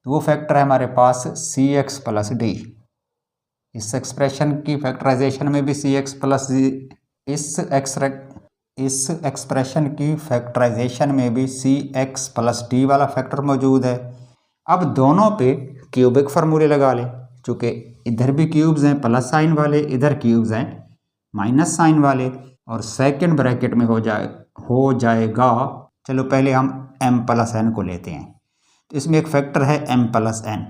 तो वो फैक्टर है हमारे पास सी एक्स प्लस डी। इस एक्सप्रेशन की फैक्टराइजेशन में भी सी एक्स प्लस डी, इस एक्सप्रेशन की फैक्टराइजेशन में भी सी एक्स प्लस डी वाला फैक्टर मौजूद है। अब दोनों पे क्यूबिक फार्मूले लगा लें, चूँकि इधर भी क्यूब्स हैं प्लस साइन वाले, इधर क्यूब्स हैं माइनस साइन वाले, और सेकंड ब्रैकेट में हो जाएगा। चलो पहले हम m प्लस एन को लेते हैं। तो इसमें एक फैक्टर है m plus N.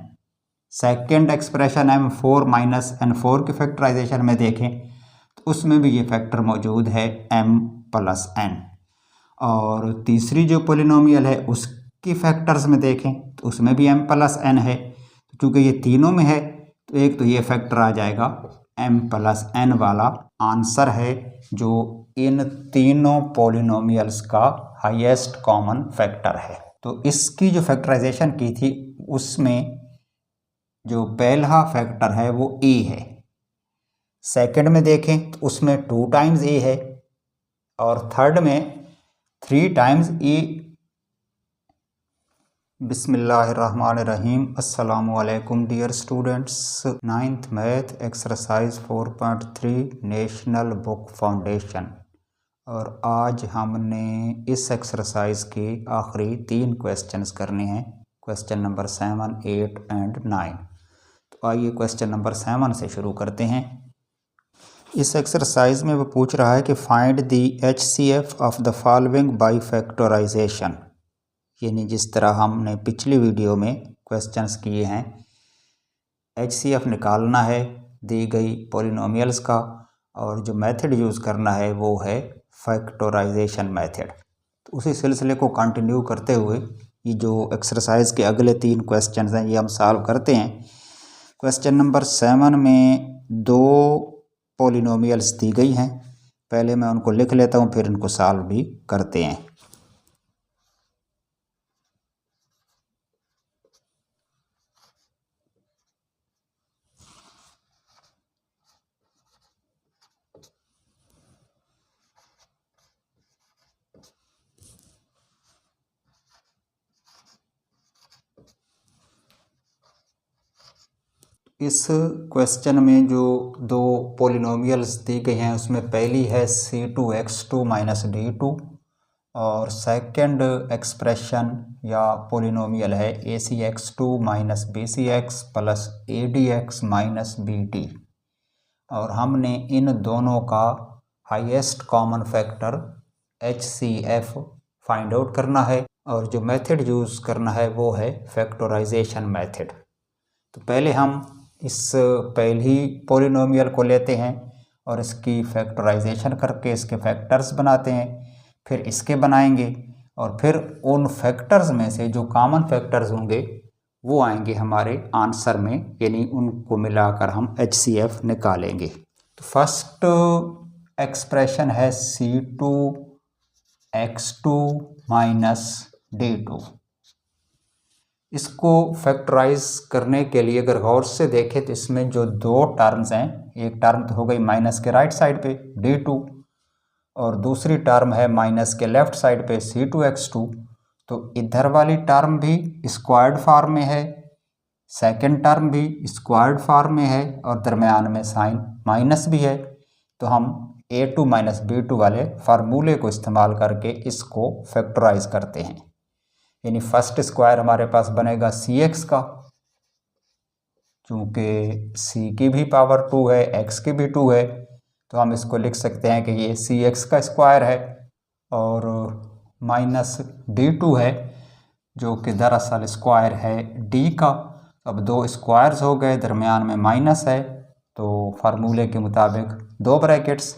Second expression m4 minus n4 की फैक्टराइजेशन में देखें तो उसमें भी ये फैक्टर मौजूद है m प्लस एन। और तीसरी जो पोलिनोमियल है उसकी फैक्टर्स में देखें तो उसमें भी m प्लस एन है। तो चूँकि ये तीनों में है तो एक तो ये फैक्टर आ जाएगा m प्लस एन वाला आंसर है, जो इन तीनों पोलिनोमियल्स का हाईएस्ट कॉमन फैक्टर है। तो इसकी जो फैक्टराइजेशन की थी उसमें जो पहला फैक्टर है वो a है। सेकंड में देखें तो उसमें 2 टाइम्स a है, और थर्ड में 3 टाइम्स a। बिस्मिल्लाहिर्रहमानिर्रहीम। अस्सलामु अलैकुम dear students. 9th math exercise 4.3 national book foundation. और आज हमने इस एक्सरसाइज के आखिरी 3 क्वेश्चंस करने हैं, क्वेश्चन नंबर 7, 8 एंड 9। तो आइए क्वेश्चन नंबर 7 से शुरू करते हैं। इस एक्सरसाइज में वो पूछ रहा है कि find the HCF of the following by factorization. यानी जिस तरह हमने पिछली वीडियो में क्वेश्चंस किए हैं, HCF निकालना है दी गई पॉलिनोमियल्स का, और जो मेथड यूज़ करना है वो है फैक्टराइजेशन मेथड। तो उसी सिलसिले को कंटिन्यू करते हुए ये जो एक्सरसाइज के अगले 3 क्वेश्चंस हैं ये हम सॉल्व करते हैं। क्वेश्चन नंबर 7 में 2 पॉलिनोमियल्स दी गई हैं। पहले मैं उनको लिख लेता हूँ, फिर इनको सॉल्व भी करते हैं। इस क्वेश्चन में जो 2 पॉलिनोमियल्स दी गई हैं उसमें पहली है C2x2 माइनस D2, और सेकंड एक्सप्रेशन या पॉलिनोमियल है ACX2 minus BCX plus ADX minus BD। और हमने इन दोनों का highest common factor HCF find out करना है, और जो मेथड यूज़ करना है वो है फैक्टराइजेशन मेथड। तो पहले हम इस पहली पॉलिनोमियल को लेते हैं और इसकी फैक्टराइजेशन करके इसके फैक्टर्स बनाते हैं, फिर इसके बनाएंगे, और फिर उन फैक्टर्स में से जो कॉमन फैक्टर्स होंगे वो आएंगे हमारे आंसर में, यानी उनको मिलाकर हम HCF निकालेंगे। तो फर्स्ट एक्सप्रेशन है C2x2 माइनस D2। इसको फैक्टराइज करने के लिए अगर गौर से देखें तो इसमें जो 2 टर्म्स हैं, एक टर्म तो हो गई माइनस के राइट साइड पे D2, और दूसरी टर्म है माइनस के लेफ्ट साइड पे C2x2। तो इधर वाली टर्म भी स्क्वायर्ड फॉर्म में है, सेकंड टर्म भी स्क्वायर्ड फॉर्म में है, और दरमियान में साइन माइनस भी है। तो हम A2 माइनस B2 वाले फार्मूले को इस्तेमाल करके इसको फैक्टराइज करते हैं। यानी फर्स्ट स्क्वायर हमारे पास बनेगा CX का, चूँकि C की भी पावर 2 है, X की भी 2 है, तो हम इसको लिख सकते हैं कि ये CX का स्क्वायर है, और माइनस D2 है जो कि दरअसल स्क्वायर है D का। अब 2 स्क्वायर्स हो गए, दरमियान में माइनस है, तो फार्मूले के मुताबिक 2 ब्रैकेट्स,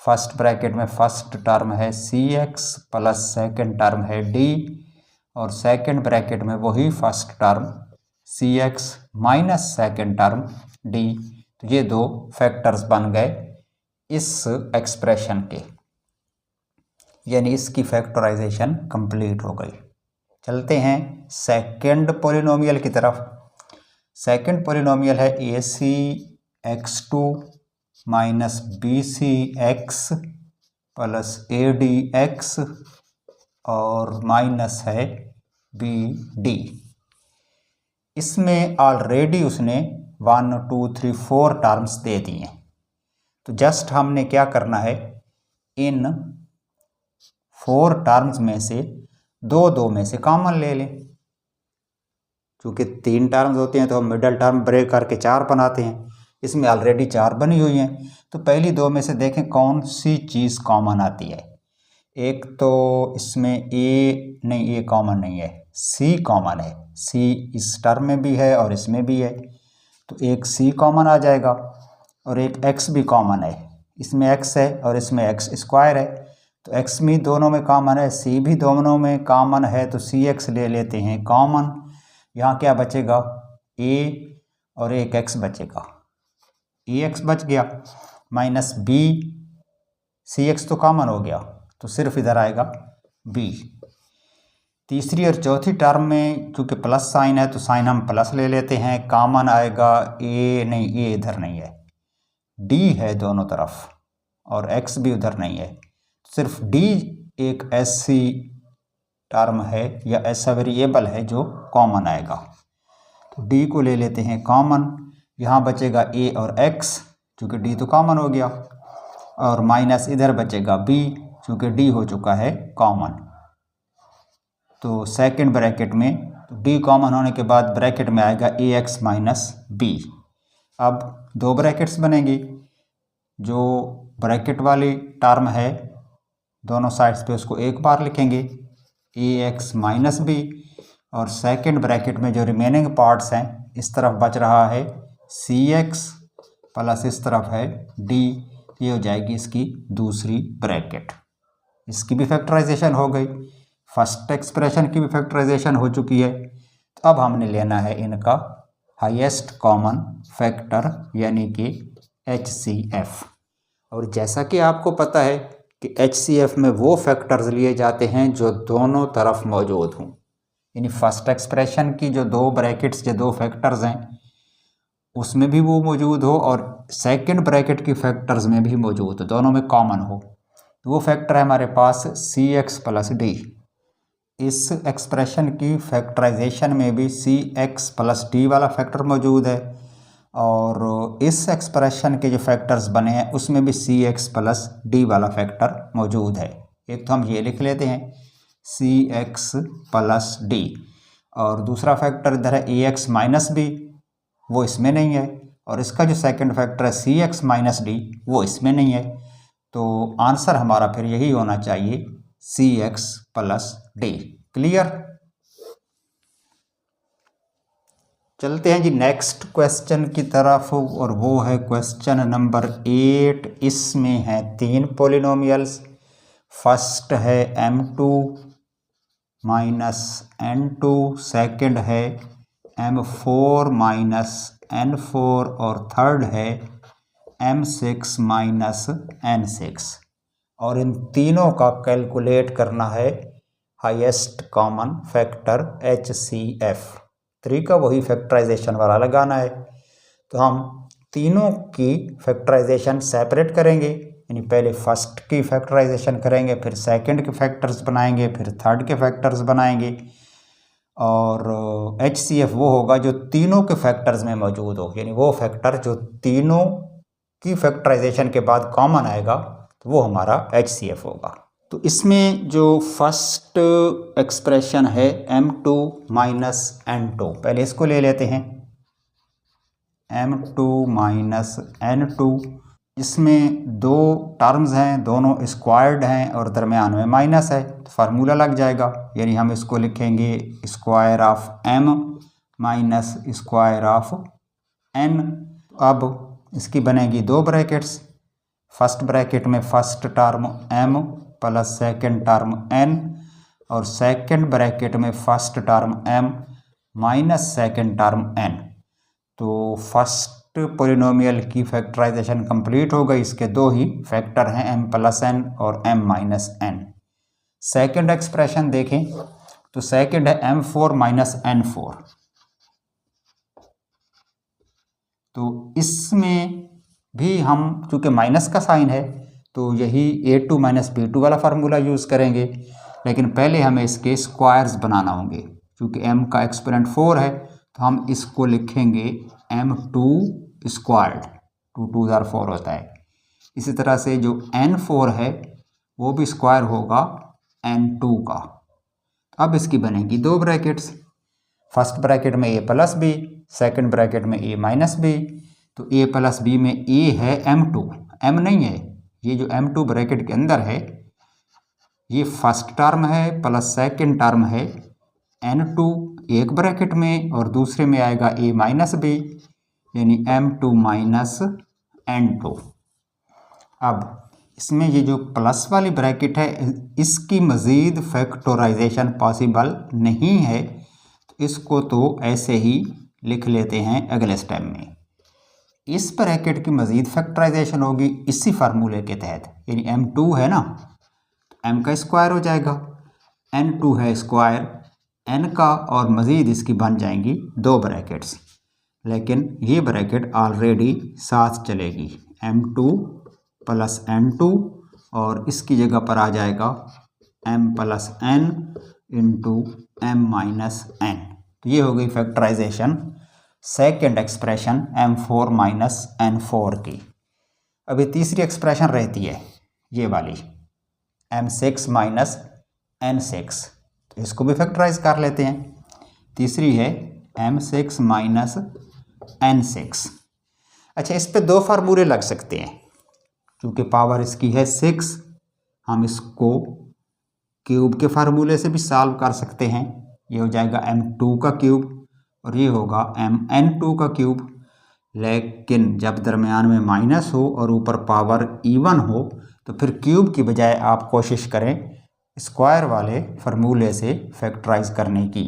फर्स्ट ब्रैकेट में फर्स्ट टर्म है CX प्लस सेकंड टर्म है D, और सेकंड ब्रैकेट में वही first term CX minus second term D। तो ये 2 फैक्टर्स बन गए इस एक्सप्रेशन के, यानी इसकी फैक्टराइजेशन कंप्लीट हो गई। चलते हैं सेकंड पॉलिनोमियल की तरफ। सेकंड पॉलिनोमियल है ACX2 minus BCX plus ADX और माइनस है BD। इसमें ऑलरेडी उसने 1 2 3 4 टर्म्स दे दिए। तो जस्ट हमने क्या करना है, इन 4 टर्म्स में से दो में से कॉमन ले लें। क्योंकि 3 टर्म्स होते हैं तो हम मिडल टर्म ब्रेक करके 4 बनाते हैं, इसमें ऑलरेडी 4 बनी हुई हैं। तो पहली 2 में से देखें कौन सी चीज़ कॉमन आती है। एक तो इसमें ए कॉमन नहीं है, सी कॉमन है। सी इस टर्म में भी है और इसमें भी है, तो एक सी कॉमन आ जाएगा और एक एक्स भी कॉमन है। इसमें एक्स है और इसमें एक्स स्क्वायर है, तो एक्स भी दोनों में कॉमन है, सी भी दोनों में कॉमन है, तो सी एक्स ले लेते हैं कॉमन। यहाँ क्या बचेगा, ए और एक एक्स बचेगा, ए एक्स बच गया माइनस बी, सी एक्स तो कॉमन हो गया तो सिर्फ इधर आएगा बी। तीसरी और चौथी टर्म में चूँकि प्लस साइन है तो साइन हम प्लस ले लेते हैं, कॉमन आएगा ए इधर नहीं है, डी है दोनों तरफ और एक्स भी उधर नहीं है, सिर्फ डी एक ऐसी टर्म है या ऐसा वेरिएबल है जो कॉमन आएगा। तो डी को ले लेते हैं कॉमन, यहाँ बचेगा ए और एक्स चूँकि डी तो कॉमन हो गया, और माइनस इधर बचेगा बी चूँकि डी हो चुका है कॉमन। तो सेकंड ब्रैकेट में डी कॉमन होने के बाद ब्रैकेट में आएगा ए एक्स माइनस बी। अब 2 ब्रैकेट्स बनेंगी, जो ब्रैकेट वाली टर्म है दोनों साइड्स पे उसको एक बार लिखेंगे ए एक्स माइनस बी, और सेकंड ब्रैकेट में जो रिमेनिंग पार्ट्स हैं इस तरफ बच रहा है सी एक्स प्लस इस तरफ है डी, ये हो जाएगी इसकी दूसरी ब्रैकेट। इसकी भी फैक्टराइजेशन हो गई, फर्स्ट एक्सप्रेशन की भी फैक्टराइजेशन हो चुकी है। तो अब हमने लेना है इनका हाईएस्ट कॉमन फैक्टर यानी कि HCF। और जैसा कि आपको पता है कि HCF में वो फैक्टर्स लिए जाते हैं जो दोनों तरफ मौजूद हों, यानी फर्स्ट एक्सप्रेशन की जो 2 ब्रैकेट्स जो 2 फैक्टर्स हैं उसमें भी वो मौजूद हो और सेकंड ब्रैकेट की फैक्टर्स में भी मौजूद हो, दोनों में कॉमन हो। तो वो फैक्टर है हमारे पास CX प्लस D। इस एक्सप्रेशन की फैक्टराइजेशन में भी CX प्लस D वाला फैक्टर मौजूद है, और इस एक्सप्रेशन के जो फैक्टर्स बने हैं उसमें भी CX प्लस D वाला फैक्टर मौजूद है। एक तो हम ये लिख लेते हैं CX प्लस D, और दूसरा फैक्टर इधर है AX माइनस B, वो इसमें नहीं है, और इसका जो सेकंड फैक्टर है CX माइनस D वो इसमें नहीं है। तो आंसर हमारा फिर यही होना चाहिए CX प्लस D। क्लियर? चलते हैं जी नेक्स्ट क्वेश्चन की तरफ, और वो है क्वेश्चन नंबर 8। इसमें है 3 पॉलिनोमियल्स। फर्स्ट है M2 माइनस N2, सेकंड है M4 माइनस N4, और थर्ड है M6 माइनस N6। और इन तीनों का कैलकुलेट करना है हाईएस्ट कॉमन फैक्टर HCF। 3 का वही फैक्टराइजेशन वाला लगाना है। तो हम तीनों की फैक्टराइजेशन सेपरेट करेंगे, यानी पहले फर्स्ट की फैक्टराइजेशन करेंगे, फिर सेकंड के फैक्टर्स बनाएंगे, फिर थर्ड के फैक्टर्स बनाएंगे, और HCF वो होगा जो तीनों के फैक्टर्स में मौजूद हो, यानी वो फैक्टर जो तीनों की फैक्टराइजेशन के बाद कॉमन आएगा तो वो हमारा HCF होगा। तो इसमें जो फर्स्ट एक्सप्रेशन है M2 माइनस N2, पहले इसको ले लेते हैं M2 माइनस N2। इसमें 2 टर्म्स हैं, दोनों स्क्वायर्ड हैं और दरमियान में माइनस है, तो फार्मूला लग जाएगा, यानी हम इसको लिखेंगे square of M minus square of N। अब इसकी बनेगी 2 ब्रैकेट्स, फर्स्ट ब्रैकेट में first term M plus second term N, और सेकंड ब्रैकेट में first term M minus second term N। तो फर्स्ट पॉलिनोमियल की फैक्टराइजेशन कंप्लीट हो गई, इसके 2 ही फैक्टर हैं M प्लस N और M minus N। Second expression देखें तो सेकंड है M4 माइनस N4। तो इसमें भी हम चूँकि माइनस का साइन है तो यही A2 माइनस B2 वाला फार्मूला यूज़ करेंगे, लेकिन पहले हमें इसके स्क्वायर्स बनाना होंगे। क्योंकि M का एक्सपोनेंट 4 है तो हम इसको लिखेंगे m2 स्क्वायर्ड, 2 2 ज़ार 4 होता है। इसी तरह से जो n4 है वो भी स्क्वायर होगा n2 का। अब इसकी बनेगी दो ब्रैकेट्स, फर्स्ट ब्रैकेट में a plus B, second bracket में a माइनस बी। तो a प्लस बी में a है m2, m नहीं है, ये जो m2 ब्रैकेट के अंदर है ये फर्स्ट टर्म है प्लस सेकेंड टर्म है n2 एक ब्रैकेट में, और दूसरे में आएगा a माइनस बी यानी m2 माइनस n2। अब इसमें ये जो प्लस वाली ब्रैकेट है इसकी मज़ीद फैक्टराइजेशन पॉसिबल नहीं है, तो इसको तो ऐसे ही लिख लेते हैं अगले स्टेप में। इस ब्रैकेट की मज़ीद फैक्टराइजेशन होगी इसी फार्मूले के तहत, यानी m2 है ना तो m का स्क्वायर हो जाएगा, n2 है स्क्वायर n का, और मज़ीद इसकी बन जाएंगी दो ब्रैकेट्स। लेकिन ये ब्रैकेट ऑलरेडी साथ चलेगी, m2 प्लस n2, और इसकी जगह पर आ जाएगा m plus n into m minus n। तो ये हो गई factorisation second expression m4 minus n4 की। अभी तीसरी एक्सप्रेशन रहती है ये वाली m6 माइनस n6, तो इसको भी फैक्टराइज कर लेते हैं। तीसरी है m6 माइनस n6। अच्छा, इस पे दो फार्मूले लग सकते हैं, क्योंकि पावर इसकी है 6, हम इसको क्यूब के फार्मूले से भी सॉल्व कर सकते हैं। ये हो जाएगा m2 का क्यूब और ये होगा mn2 का क्यूब। लेकिन जब दरमियान में माइनस हो और ऊपर पावर इवन हो तो फिर क्यूब की बजाय आप कोशिश करें स्क्वायर वाले फार्मूले से फैक्टराइज करने की,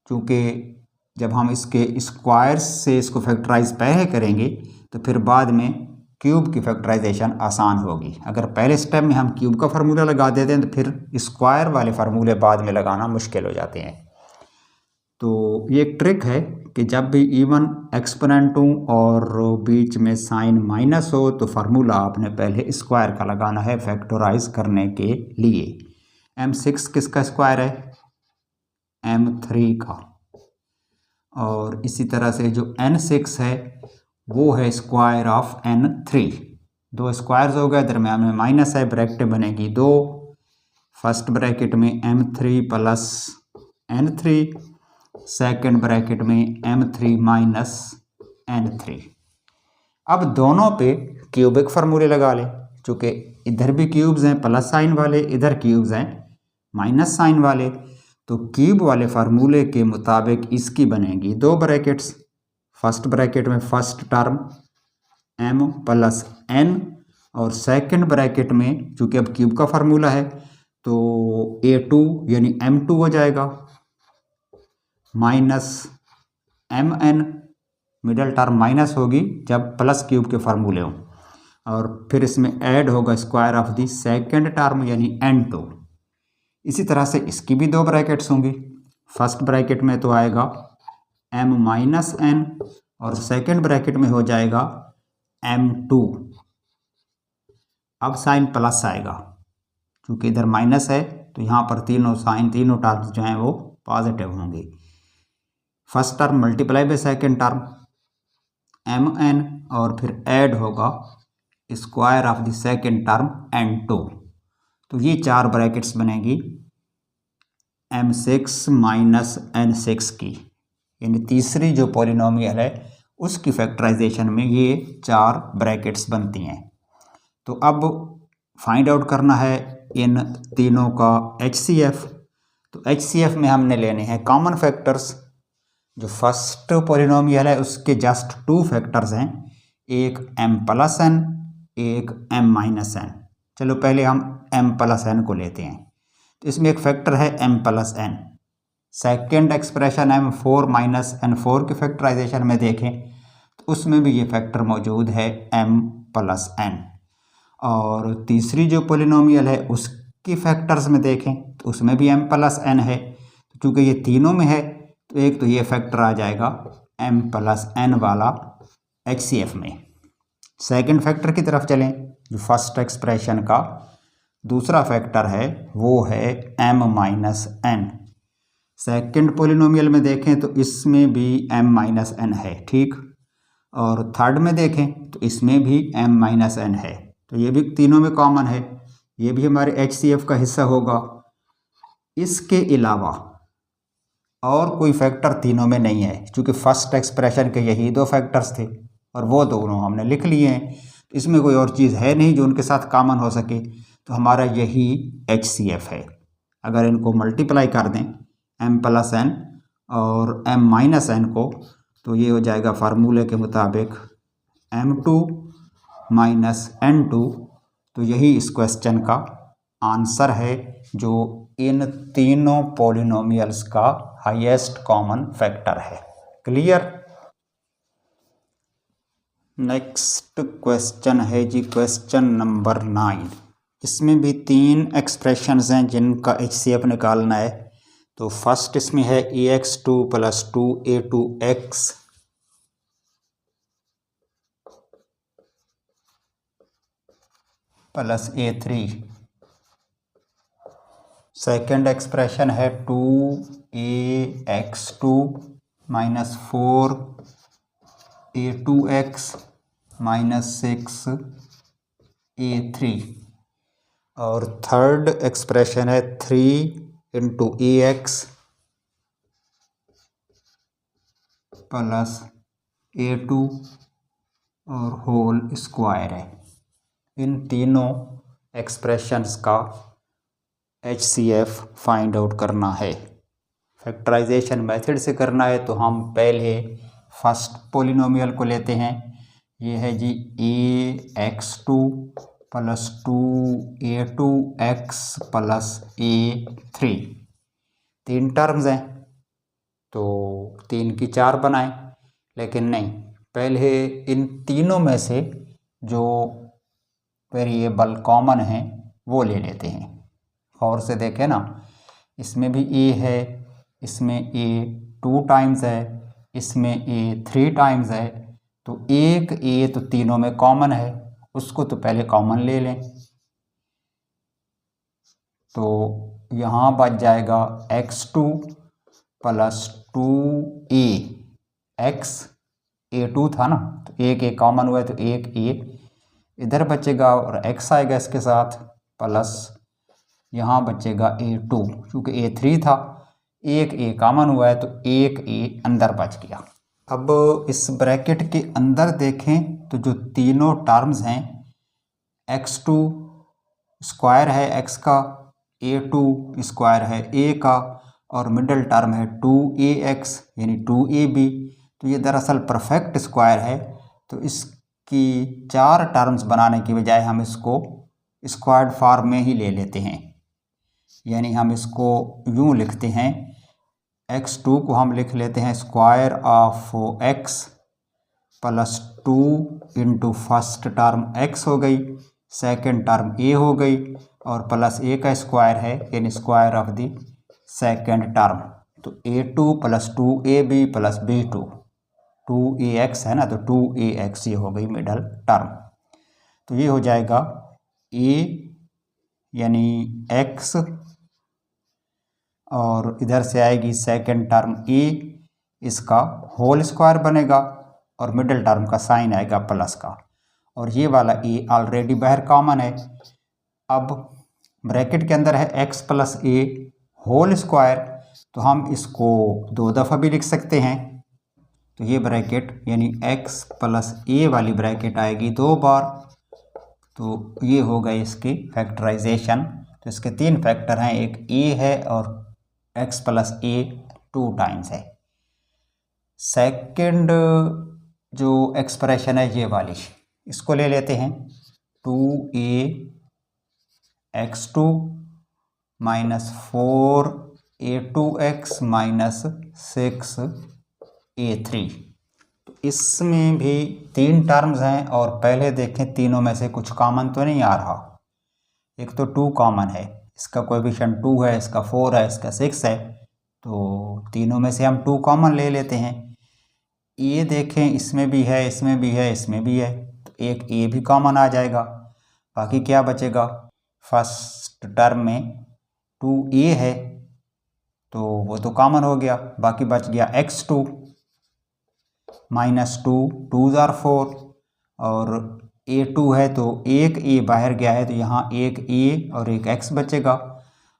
क्योंकि जब हम इसके स्क्वायर से इसको फैक्टराइज पहले करेंगे तो फिर बाद में क्यूब की फैक्टराइजेशन आसान होगी। अगर पहले स्टेप में हम क्यूब का फार्मूला लगा देते हैं तो फिर स्क्वायर वाले फार्मूले बाद में लगाना मुश्किल हो जाते हैं। तो ये एक ट्रिक है कि जब भी इवन एक्सपोनेंट हो और बीच में साइन माइनस हो तो फार्मूला आपने पहले स्क्वायर का लगाना है फैक्टराइज करने के लिए। m6 किसका स्क्वायर है? m3 का। और इसी तरह से जो n6 है वो है स्क्वायर ऑफ n3। दो स्क्वायर्स हो गए, दरम्यान में माइनस है, ब्रैकेट बनेगी दो। फर्स्ट ब्रैकेट में m3 plus n3, second bracket में m3 माइनस n3। अब दोनों पे क्यूबिक फार्मूले लगा लें, चूँकि इधर भी क्यूब्स हैं प्लस साइन वाले, इधर क्यूब्स हैं माइनस साइन वाले, तो क्यूब वाले फार्मूले के मुताबिक इसकी बनेगी दो ब्रैकेट्स। फर्स्ट ब्रैकेट में first term m plus n, और सेकेंड ब्रैकेट में चूँकि अब क्यूब का फार्मूला है तो a2 यानी m2 हो जाएगा minus mn, middle term minus होगी जब प्लस क्यूब के फार्मूले हों, और फिर इसमें ऐड होगा square of the second term यानी n2। इसी तरह से इसकी भी दो ब्रैकेट्स होंगी। फर्स्ट ब्रैकेट में तो आएगा m माइनस n, और सेकेंड ब्रैकेट में हो जाएगा m2। अब साइन प्लस आएगा, क्योंकि इधर माइनस है तो यहाँ पर तीनों साइन, तीनों टर्म्स जो हैं वो पॉजिटिव होंगे। First term multiply by second term mn, और फिर ऐड होगा square of the second term n2। तो ये चार ब्रैकेट्स बनेगी m6 माइनस n6 की, यानी तीसरी जो पॉलिनोमियल है उसकी फैक्टराइजेशन में ये चार ब्रैकेट्स बनती हैं। तो अब फाइंड आउट करना है इन तीनों का HCF। तो HCF में हमने लेने हैं कॉमन फैक्टर्स। जो फर्स्ट पॉलिनोमियल है उसके जस्ट टू फैक्टर्स हैं, एक m प्लस n, एक m माइनस n। चलो पहले हम m प्लस n को लेते हैं। तो इसमें एक फैक्टर है m plus n। Second expression m4 minus n4 के फैक्टराइजेशन में देखें तो उसमें भी ये फैक्टर मौजूद है m प्लस n। और तीसरी जो पॉलिनोमियल है उसकी फैक्टर्स में देखें तो उसमें भी m प्लस n है। तो चूँकि ये तीनों में है तो एक तो ये फैक्टर आ जाएगा m प्लस n वाला HCF में। सेकंड फैक्टर की तरफ चलें, जो फर्स्ट एक्सप्रेशन का दूसरा फैक्टर है वो है m minus n। Second polynomial में देखें तो इसमें भी m-n है, ठीक। और थर्ड में देखें तो इसमें भी m-n है, तो ये भी तीनों में कॉमन है, ये भी हमारे HCF का हिस्सा होगा। इसके अलावा और कोई फैक्टर तीनों में नहीं है, क्योंकि फर्स्ट एक्सप्रेशन के यही दो फैक्टर्स थे और वो दोनों हमने लिख लिए हैं। इसमें कोई और चीज़ है नहीं जो उनके साथ कॉमन हो सके, तो हमारा यही HCF है। अगर इनको मल्टीप्लाई कर दें m+n और m-n को, तो ये हो जाएगा फार्मूले के मुताबिक m2 - n2। तो यही इस क्वेश्चन का आंसर है, जो इन तीनों पॉलिनोमियल्स का हाईएस्ट कॉमन फैक्टर है। क्लियर। नेक्स्ट क्वेश्चन है जी क्वेश्चन नंबर 9। इसमें भी 3 एक्सप्रेशंस हैं जिनका HCF निकालना है। तो फर्स्ट इसमें है ax2 + 2a2x + a3। Second expression है 2ax2 - 4a2x - 6a3। और थर्ड एक्सप्रेशन है 3 × ax + a2 और होल स्क्वायर है। इन तीनों एक्सप्रेशंस का HCF फाइंड आउट करना है। फैक्टराइजेशन मेथड से करना है, तो हम पहले फर्स्ट पोलिनोमियल को लेते हैं। ये है जी ax2 + 2a2x + a3। 3 टर्म्स हैं, तो 3 की 4 बनाएं, लेकिन नहीं, पहले इन तीनों में से जो वेरिएबल कॉमन हैं वो ले लेते हैं। और से देखें ना, इसमें भी a है, इसमें a 2 टाइम्स है, इसमें a 3 टाइम्स है, तो एक a तो तीनों में कॉमन है, उसको तो पहले कॉमन ले लें। तो यहाँ बच जाएगा x2 + 2a x, a2 था ना, तो एक a कॉमन हुआ है, तो एक a इधर बचेगा और x आएगा इसके साथ, प्लस यहाँ बचेगा a2, क्योंकि a3 था, एक a कॉमन हुआ है, तो एक a अंदर बच गया। अब इस ब्रैकेट के अंदर देखें तो जो तीनों टर्म्स हैं, x2 स्क्वायर है x का, a2 स्क्वायर है a का, और मिडल टर्म है 2ax यानी 2ab। तो ये दरअसल परफेक्ट स्क्वायर है, तो इसकी 4 टर्म्स बनाने की बजाय हम इसको स्क्वायर्ड फॉर्म में ही ले लेते हैं। यानी हम इसको यूँ लिखते हैं, x2 को हम लिख लेते हैं square of x + 2 × first term x हो गई, सेकंड टर्म a हो गई, और प्लस a का स्क्वायर है यानी square of the second term. तो a2 + 2ab + b2, 2ax है ना, तो 2ax ये हो गई मिडल टर्म। तो ये हो जाएगा a यानी x, और इधर से आएगी सेकंड टर्म a, इसका होल स्क्वायर बनेगा, और मिडल टर्म का साइन आएगा प्लस का, और ये वाला a ऑलरेडी बाहर कॉमन है। अब ब्रैकेट के अंदर है x + a होल स्क्वायर, तो हम इसको 2 दफ़ा भी लिख सकते हैं। तो ये ब्रैकेट यानी x + a वाली ब्रैकेट आएगी 2 बार, तो ये हो गए इसकी फैक्टराइजेशन। तो इसके 3 फैक्टर हैं, एक a है और x + a 2 टाइम्स है। सेकंड जो एक्सप्रेशन है ये वाली, इसको ले लेते हैं, 2ax2 - 4a2x - 6a3। तो इसमें भी 3 टर्म्स हैं, और पहले देखें तीनों में से कुछ कॉमन तो नहीं आ रहा। एक तो 2 कॉमन है, इसका कोएफिशिएंट 2 है, इसका 4 है, इसका 6 है, तो तीनों में से हम 2 कॉमन ले लेते हैं। ये देखें, इसमें भी है, इसमें भी है, इसमें भी है, तो एक a भी कॉमन आ जाएगा। बाकी क्या बचेगा, फर्स्ट टर्म में 2a है, तो वो तो कॉमन हो गया, बाकी बच गया x2 -2, 2 जार 4 और a2 है तो एक a बाहर गया है तो यहाँ एक a और एक x बचेगा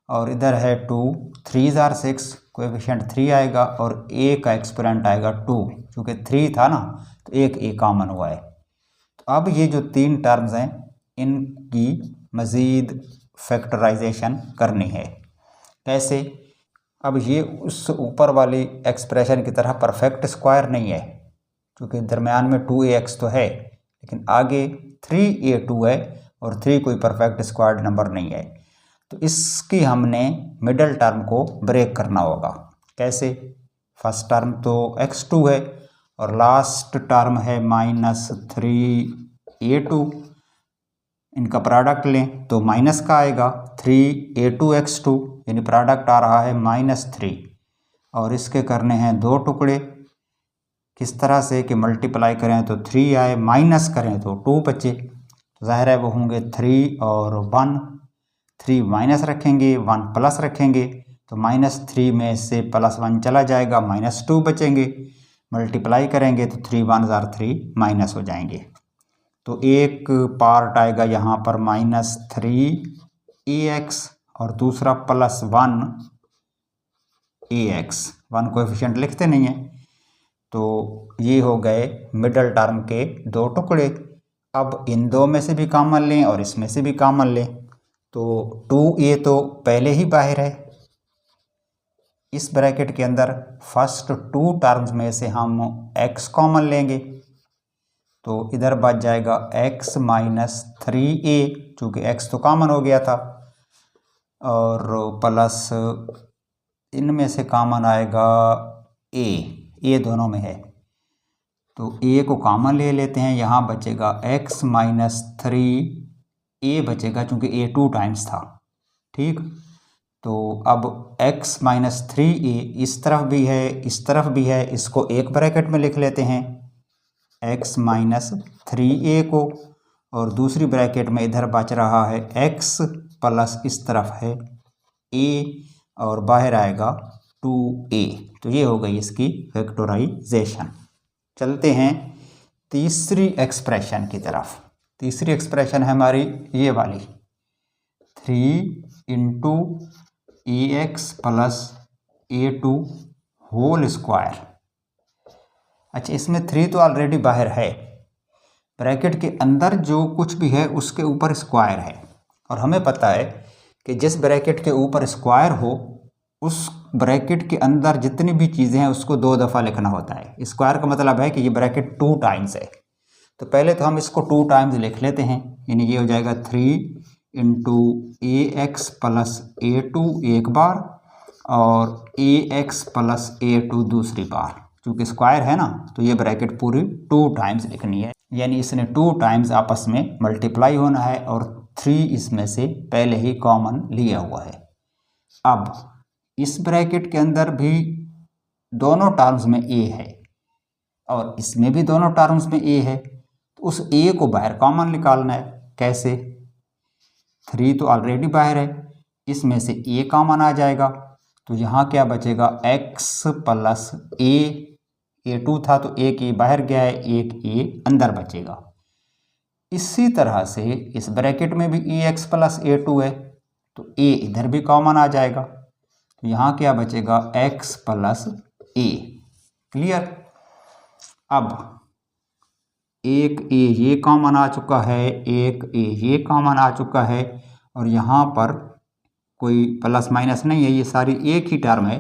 और इधर है 2, 3 जार 6, कोएफिशिएंट 3 आएगा और a का एक्सपोनेंट आएगा 2, क्योंकि 3 था ना तो एक a कॉमन हुआ है। तो अब ये जो तीन टर्म्स हैं इनकी मज़ीद फैक्टराइजेशन करनी है। कैसे? अब ये उस ऊपर वाली एक्सप्रेशन की तरह परफेक्ट स्क्वायर नहीं है, क्योंकि दरमियान में 2ax तो है लेकिन आगे 3a2 है और 3 कोई परफेक्ट स्क्वायर्ड नंबर नहीं है। तो इसकी हमने मिडल टर्म को ब्रेक करना होगा। कैसे? फर्स्ट टर्म तो x2 है और लास्ट टर्म है -3a2, इनका प्रोडक्ट लें तो माइनस का आएगा 3a2x2, यानी प्रोडक्ट आ रहा है -3 और इसके करने हैं दो टुकड़े। किस तरह से कि मल्टीप्लाई करें तो 3 आए, माइनस करें तो 2 बचे, तो ज़ाहिर है वो होंगे 3 और 1, 3 माइनस रखेंगे 1 प्लस रखेंगे तो -3 में से +1 चला जाएगा, -2 बचेंगे, मल्टीप्लाई करेंगे तो 3 1 जार 3 माइनस हो जाएंगे। तो एक पार्ट आएगा यहाँ पर -3ax और दूसरा +1ax, 1 कोएफिशिएंट लिखते नहीं हैं। तो ये हो गए मिडल टर्म के दो टुकड़े। अब इन दो में से भी कॉमन लें और इसमें से भी कॉमन लें तो 2a तो पहले ही बाहर है, इस ब्रैकेट के अंदर फर्स्ट 2 टर्म्स में से हम x कॉमन लेंगे तो इधर बच जाएगा x -3a, चूँकि x तो कॉमन हो गया था, और प्लस इनमें से कॉमन आएगा a दोनों में है तो a को कॉमन ले लेते हैं, यहाँ बचेगा x -3a बचेगा, चूँकि a 2 टाइम्स था। ठीक, तो अब x -3a इस तरफ भी है इस तरफ भी है, इसको एक ब्रैकेट में लिख लेते हैं x -3a को, और दूसरी ब्रैकेट में इधर बच रहा है x प्लस इस तरफ है a और बाहर आएगा 2a। तो ये हो गई इसकी फैक्टराइजेशन। चलते हैं तीसरी एक्सप्रेशन की तरफ। तीसरी एक्सप्रेशन है हमारी ये वाली 3 ax plus a2 whole square. अच्छा, इसमें 3 तो ऑलरेडी बाहर है, ब्रैकेट के अंदर जो कुछ भी है उसके ऊपर स्क्वायर है, और हमें पता है कि जिस ब्रैकेट के ऊपर स्क्वायर हो उस ब्रैकेट के अंदर जितनी भी चीज़ें हैं उसको 2 दफ़ा लिखना होता है। स्क्वायर का मतलब है कि ये ब्रैकेट 2 टाइम्स है, तो पहले तो हम इसको 2 टाइम्स लिख लेते हैं, यानी ये हो जाएगा 3 ax प्लस a2 एक बार और ax प्लस a2 दूसरी बार। चूँकि स्क्वायर है ना तो ये ब्रैकेट पूरी 2 टाइम्स लिखनी है, यानी इसने 2 टाइम्स आपस में मल्टीप्लाई होना है और 3 इसमें से पहले ही कॉमन लिया हुआ है। अब इस ब्रैकेट के अंदर भी दोनों टर्म्स में a है और इसमें भी दोनों टर्म्स में a है, तो उस a को बाहर कॉमन निकालना है। कैसे? 3 तो ऑलरेडी बाहर है, इसमें से a कॉमन आ जाएगा, तो यहाँ क्या बचेगा x प्लस a2 था तो एक a बाहर गया है, एक a अंदर बचेगा। इसी तरह से इस ब्रैकेट में भी ax प्लस a2 है तो a इधर भी कॉमन आ जाएगा, तो यहाँ क्या बचेगा x प्लस a। क्लियर? अब एक a ये कॉमन आ चुका है, एक a ये कॉमन आ चुका है, और यहाँ पर कोई प्लस माइनस नहीं है, ये सारी एक ही टर्म है,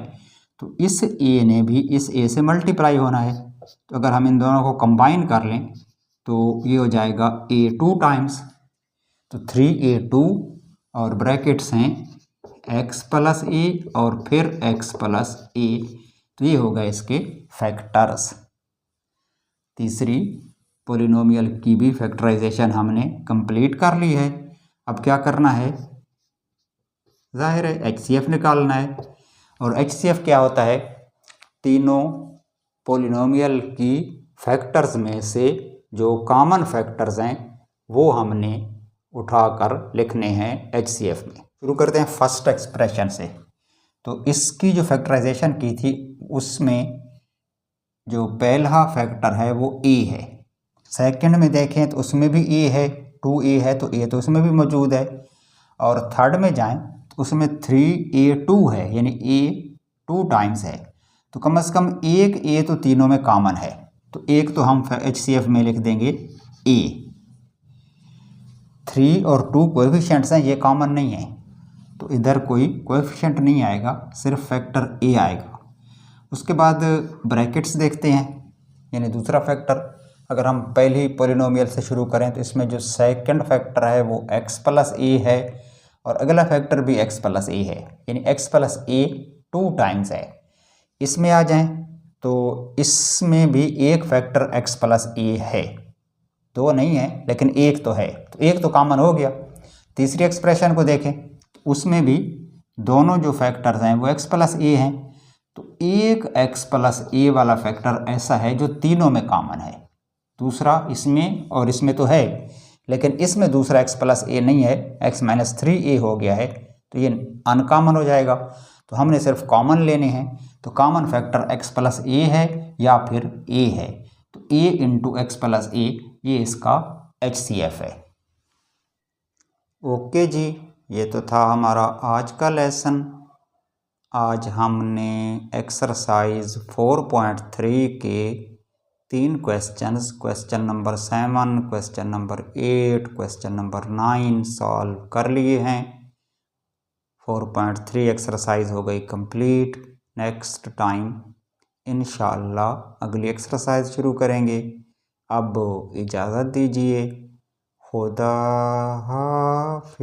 तो इस a ने भी इस a से मल्टीप्लाई होना है। तो अगर हम इन दोनों को कंबाइन कर लें तो ये हो जाएगा a2 टाइम्स, तो 3a2 और ब्रैकेट्स हैं x प्लस a और फिर x प्लस a, तो ये होगा इसके फैक्टर्स। तीसरी पोलिनोमियल की भी फैक्टराइजेशन हमने कंप्लीट कर ली है। अब क्या करना है? जाहिर है HCF निकालना है, और HCF क्या होता है? तीनों पोलिनोमियल की फैक्टर्स में से जो कॉमन फैक्टर्स हैं वो हमने उठाकर लिखने हैं HCF में। शुरू करते हैं फर्स्ट एक्सप्रेशन से। तो इसकी जो फैक्टराइजेशन की थी उसमें जो पहला फैक्टर है वो ए है। सेकंड में देखें तो उसमें भी ए है, 2a है तो ए तो उसमें भी मौजूद है। और थर्ड में जाएं तो उसमें 3a2 है, यानी ए 2 टाइम्स है। तो कम से कम एक ए तो तीनों में कॉमन है, तो एक तो हम HCF में लिख देंगे ए। 3 और 2 कोएफिशिएंट्स हैं, ये कॉमन नहीं है, तो इधर कोई कोएफिशिएंट नहीं आएगा, सिर्फ फैक्टर ए आएगा। उसके बाद ब्रैकेट्स देखते हैं, यानी दूसरा फैक्टर। अगर हम पहली पॉलिनोमियल से शुरू करें तो इसमें जो सेकंड फैक्टर है वो x प्लस ए है और अगला फैक्टर भी x प्लस ए है, यानी x प्लस ए 2 टाइम्स है। इसमें आ जाएं तो इसमें भी एक फैक्टर x प्लस ए है, दो नहीं है लेकिन एक तो है, तो एक तो कॉमन हो गया। तीसरी एक्सप्रेशन को देखें, उसमें भी दोनों जो फैक्टर्स हैं वो x प्लस ए हैं, तो एक x प्लस ए वाला फैक्टर ऐसा है जो तीनों में कॉमन है। दूसरा इसमें और इसमें तो है, लेकिन इसमें दूसरा x प्लस ए नहीं है, x माइनस 3a हो गया है, तो ये अनकॉमन हो जाएगा। तो हमने सिर्फ कॉमन लेने हैं, तो कॉमन फैक्टर x प्लस ए है या फिर a है, तो a इंटू एक्स प्लस ए ये इसका HCF है। ओके जी, ये तो था हमारा आज का लेसन। आज हमने एक्सरसाइज 4.3 के 3 questions, question number 7, question number 8, question number 9 solve कर लिए हैं। 4.3 एक्सरसाइज हो गई कंप्लीट। नेक्स्ट टाइम इंशाल्लाह अगली एक्सरसाइज शुरू करेंगे। अब इजाज़त दीजिए, खुदा हाफिज़।